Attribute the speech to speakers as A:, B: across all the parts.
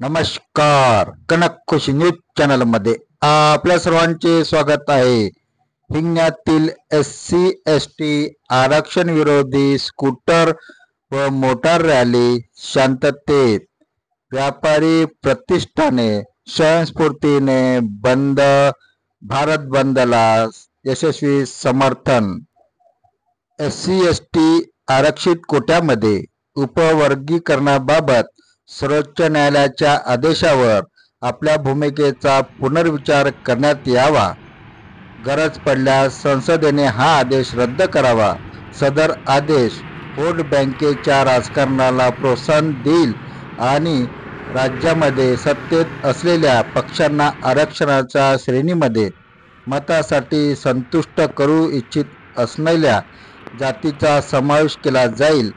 A: नमस्कार. कनक खुशी news channel मध्ये आपल्या सर्वांचे स्वागत आहे. हिंगण्यातील SC/ST आरक्षण विरोधी स्कूटर व मोटार रॅली शांततेत. व्यापारी प्रतिष्ठाने स्वयंस्फूर्तीने बंद भारत बंदला यशस्वी समर्थन. SC/ST आरक्षित कोट्यामध्ये उपवर्गीकरणाबाबत सर्वोच्च न्यायालयाच्या आदेशावर आपल्या भूमिकेचा पुनर्विचार करण्यात यावा. गरज पडल्यास संसदेने हा आदेश रद्द करावा. सदर आदेश व्होट बँकेच्या राजकारणाला प्रोत्साहन देईल आणि राज्यामध्ये सत्तेत असलेल्या पक्षांना आरक्षणाच्या श्रेणीमध्ये मतासाठी संतुष्ट करू इच्छित असलेल्या जातीचा समावेश केला जाईल.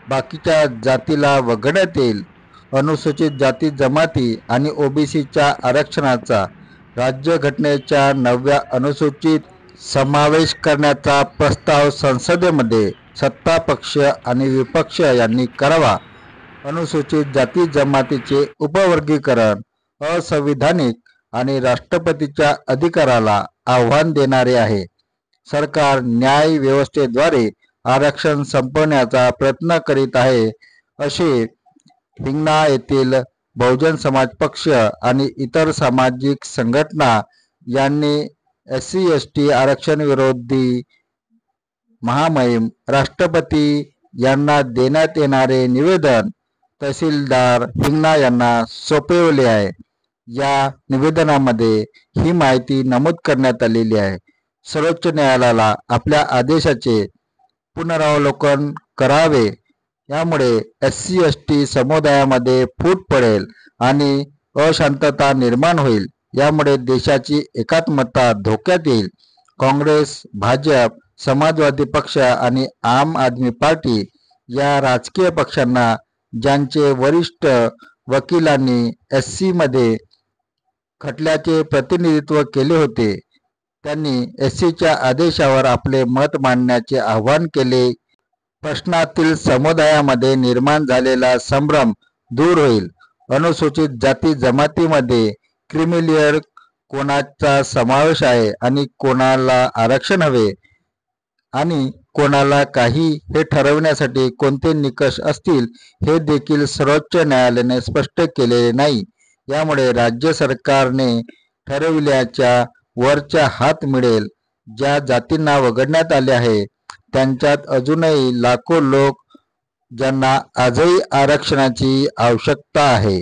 A: बाकीच्या जातीला वगळण्यात येईल. अनुसूचित जाती जमाती आणि OBCच्या आरक्षणाचा राज्यघटनेच्या 9व्या अनुसूचित समावेश करण्याचा प्रस्ताव संसदेमध्ये सत्तापक्ष आणि विपक्ष यांनी करावा. अनुसूचित जाती जमातीचे उपवर्गीकरण असंविधानिक आणि राष्ट्रपतीच्या अधिकाराला आव्हान देणारे आहे. सरकार न्याय व्यवस्थेद्वारे आरक्षण संपवण्याचा प्रयत्न करीत आहे, असे हिंगणा येथील बहुजन समाज पक्ष आणि इतर सामाजिक संघटना यांनी SC/ST आरक्षण विरोधी महामहिम राष्ट्रपती यांना देण्यात येणारे निवेदन तहसीलदार हिंगणा यांना सोपवले आहे. या निवेदनामध्ये ही माहिती नमूद करण्यात आलेली आहे. सर्वोच्च न्यायालयाला आपल्या आदेशाचे पुनरावलोकन करावे. यामुळे SC/ST समुदायामध्ये फूट पडेल आणि अशांतता निर्माण होईल. यामुळे देशाची एकात्मता धोक्यात येईल. काँग्रेस, भाजप, समाजवादी पक्ष आणि आम आदमी पार्टी या राजकीय पक्षांना ज्यांचे वरिष्ठ वकिलांनी SC मध्ये खटल्याचे प्रतिनिधित्व केले होते, त्यांनी SCच्या आदेशावर आपले मत मांडण्याचे आवाहन केले. प्रश्नातील समुदायामध्ये निर्माण झालेला संभ्रम दूर होईल. अनुसूचित जाती जमातीमध्ये क्रिमिलेअर कोणाचा समावेश आहे आणि कोणाला आरक्षण हवे आणि कोणाला काही हे ठरवण्यासाठी कोणते निकष असतील हे देखील सर्वोच्च न्यायालयाने स्पष्ट केलेले नाही. यामुळे राज्य सरकारने ठरविल्याच्या वरचा हात मिळेल. ज्या जातींना वगळण्यात आले आहे त्यांच्यात अजूनही लाखो लोक ज्यांना आजही आरक्षणाची आवश्यकता आहे.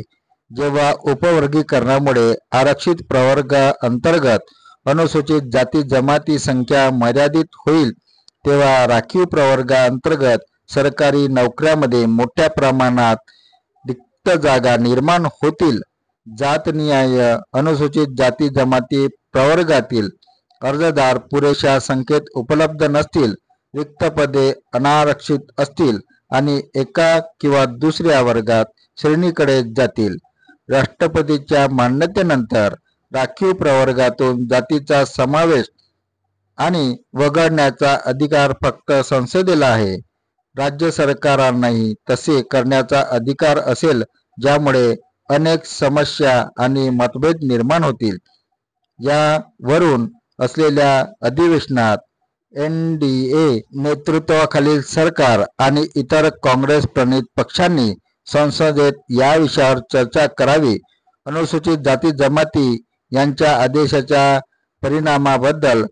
A: जेव्हा उपवर्गीकरणामुळे आरक्षित प्रवर्गाअंतर्गत अनुसूचित जाती जमाती संख्या मर्यादित होईल, तेव्हा राखीव प्रवर्गाअंतर्गत सरकारी नोकऱ्यामध्ये मोठ्या प्रमाणात रिक्त जागा निर्माण होतील. जातनिहाय अनुसूचित जाती जमाती प्रवर्गातील अर्जदार पुरेशा संख्येत उपलब्ध नसतील, रिक्त पदे अनारक्षित असतील आणि एका किंवा दुसऱ्या वर्गात श्रेणीकडे जातील. राष्ट्रपतीच्या मान्यतेनंतर राखीव प्रवर्गातून जातीचा समावेश आणि वगळण्याचा अधिकार फक्त संसदेला आहे. राज्य सरकारांनाही तसे करण्याचा अधिकार असेल, ज्यामुळे अनेक समस्या आणि मतभेद निर्माण होतील. यावरून असलेल्या अधिवेशनात NDA नेतृत्वाखालील सरकार आणि इतर काँग्रेस प्रणित पक्षांनी संसदेत या विषयावर चर्चा करावी. अनुसूचित जाती जमाती यांच्या आदेशाच्या परिणामाबद्दल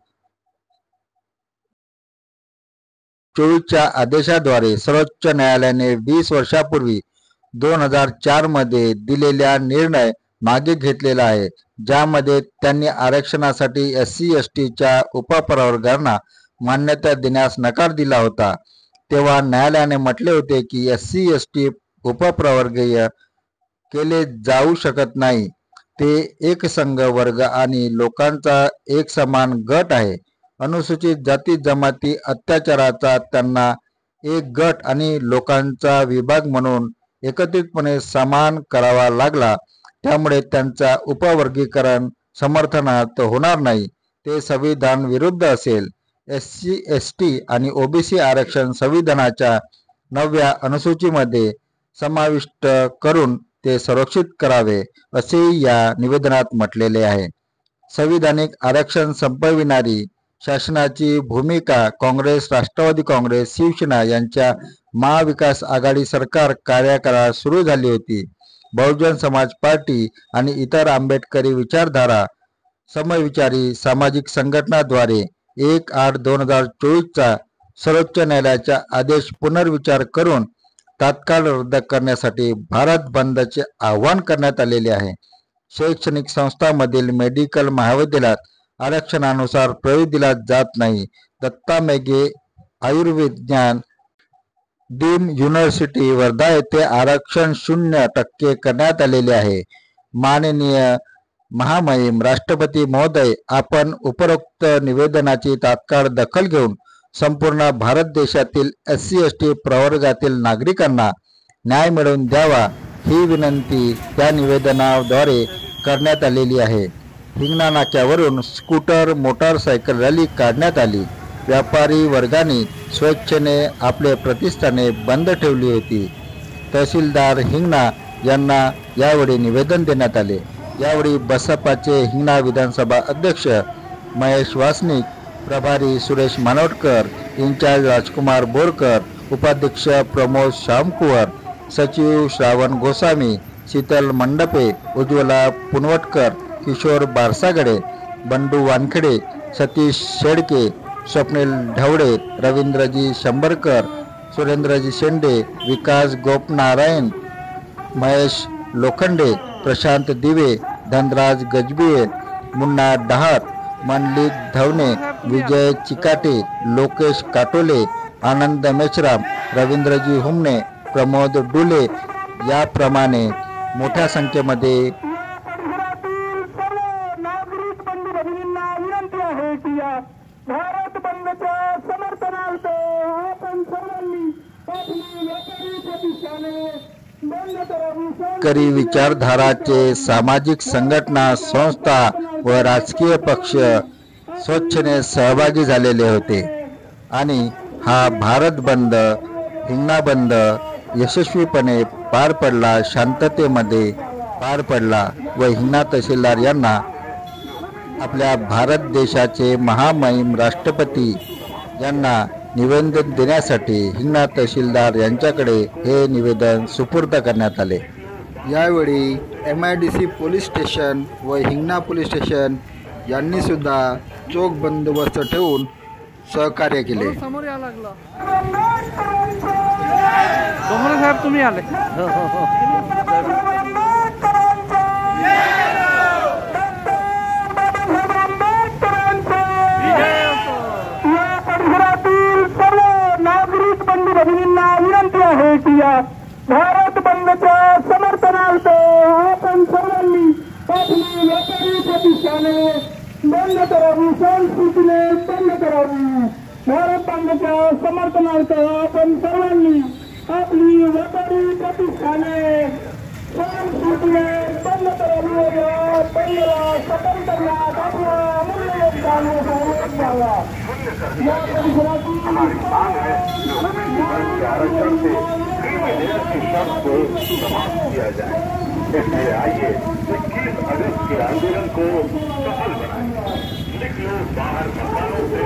A: 24च्या आदेशाद्वारे सर्वोच्च न्यायालयाने 20 वर्षापूर्वी 2004 मध्ये दिलेला निर्णय मागे घेतलेला आहे, ज्यामध्ये त्यांनी आरक्षणासाठी SC/STच्या उपप्रवर्गांना मान्यता देण्यास नकार दिला होता. तेव्हा न्यायालयाने म्हटले होते की SC/ST उपप्रवर्गीय केले जाऊ शकत नाही. ते एकसंघ वर्ग आणि लोकांचा एकसमान गट आहे. अनुसूचित जाती जमाती अत्याचाराचा त्यांना एक गट आणि लोकांचा विभाग म्हणून एकत्रितपणे समान करावा लागला. त्यामुळे त्यांचा उपवर्गीकरण समर्थनार्थ होणार नाही. ते संविधान विरुद्ध असेल. SC/ST आणि OBC आरक्षण संविधानाच्या 9व्या अनुसूचीमध्ये समाविष्ट करून ते संरक्षित करावे असे या निवेदनात म्हटलेले आहे. संविधानिक आरक्षण संपविणारी शासनाची भूमिका काँग्रेस, राष्ट्रवादी काँग्रेस, शिवसेना यांच्या महाविकास आघाडी सरकार कार्यकाळात सुरू झाली होती. बहुजन समाज पार्टी आणि इतर आंबेडकरी विचारधारा समविचारी सामाजिक संघटनाद्वारे 1/8/2024 सर्वोच्च न्यायालयाचा आदेश पुनर्विचार करून तात्काळ रद्द करण्यासाठी भारत बंदचे आवाहन करण्यात आलेले आहे. शैक्षणिक संस्थांमधील मेडिकल महाविद्यालयात आरक्षणानुसार प्रवेश दिला जात नाही. दत्ता मेघे आयुर्विज्ञान डीम युनिव्हर्सिटी वर्धा येथे आरक्षण 0% करण्यात आलेले आहे. माननीय महामहिम राष्ट्रपती महोदय, आपण उपरोक्त निवेदनाची तात्काळ दखल घेऊन संपूर्ण भारत देशातील SC/ST प्रवर्गातील नागरिकांना न्याय मिळवून द्यावा ही विनंती या निवेदनाद्वारे करण्यात आलेली आहे. हिंगणा नाक्यावरून स्कूटर मोटारसायकल रॅली काढण्यात आली. व्यापारी वर्गाने स्वेच्छेने आपले प्रतिष्ठाने बंद ठेवली होती. तहसीलदार हिंगणा यांना यावेळी निवेदन देण्यात आले. यावेळी बसपाचे हिंगणा विधानसभा अध्यक्ष महेश वासनिक, प्रभारी सुरेश मानोटकर, इंचार्ज राजकुमार बोरकर, उपाध्यक्ष प्रमोद शामकुवर, सचिव श्रावण गोसामी, शीतल मंडपे, उज्ज्वला पुनवटकर, किशोर बारसागडे, बंडू वानखेडे, सतीश शेडके, स्वप्नील ढवळे, रवींद्रजी शंभरकर, सुरेंद्रजी शेंडे, विकास गोपनारायण, महेश लोखंडे, प्रशांत दिवे, धनराज गजबिये, मुन्ना डहार, मनलिक धवणे, विजय चिकाटे, लोकेश काटोले, आनंद मेश्राम, रवींद्रजी हुमणे, प्रमोद डुले याप्रमाणे मोठ्या संख्येमध्ये
B: भारत बंदच्या समर्थनार्थ आपण सर्वांनी
A: करी विचारधाराचे सामाजिक संघटना, संस्था व राजकीय पक्ष स्वच्छेने सहभागी झालेले होते आणि हा भारत बंद, हिंगणा बंद यशस्वीपणे पार पडला, शांततेमध्ये पार पडला व हिंगणा तहसीलदार यांना आपल्या भारत देशाचे महामहिम राष्ट्रपती यांना निवेदन देण्यासाठी हिंगणा तहसीलदार यांच्याकडे हे निवेदन सुपूर्द करण्यात आले. यावेळी MIDC पोलीस स्टेशन व हिंगणा पोलीस स्टेशन यांनी सुद्धा चोख बंदोबस्त ठेवून सहकार्य केले.
B: समोर या लागला समोर साहेब तुम्ही आले. विनंती आहे की या भारत बंदच्या समर्थनार्थ आपण सर्वांनी आपली व्यापारी प्रतिष्ठाने बंद करावी, संस्कृतीने बंद करावी. भारत बंदच्या समर्थनार्थ आपण सर्वांनी आपली व्यापारी प्रतिष्ठाने संस्कृतीने बंद करावी. या बंदला सफल करण्यात आपला अमूल्य योगदान द्यावा. या परिसरातील
C: आरक्षण से 3 महीने की शर्त को समाप्त किया जाए. इसलिए आइए 21 अगस्त के आंदोलन को सफल बनाएं. निकलो बाहर मकानों से.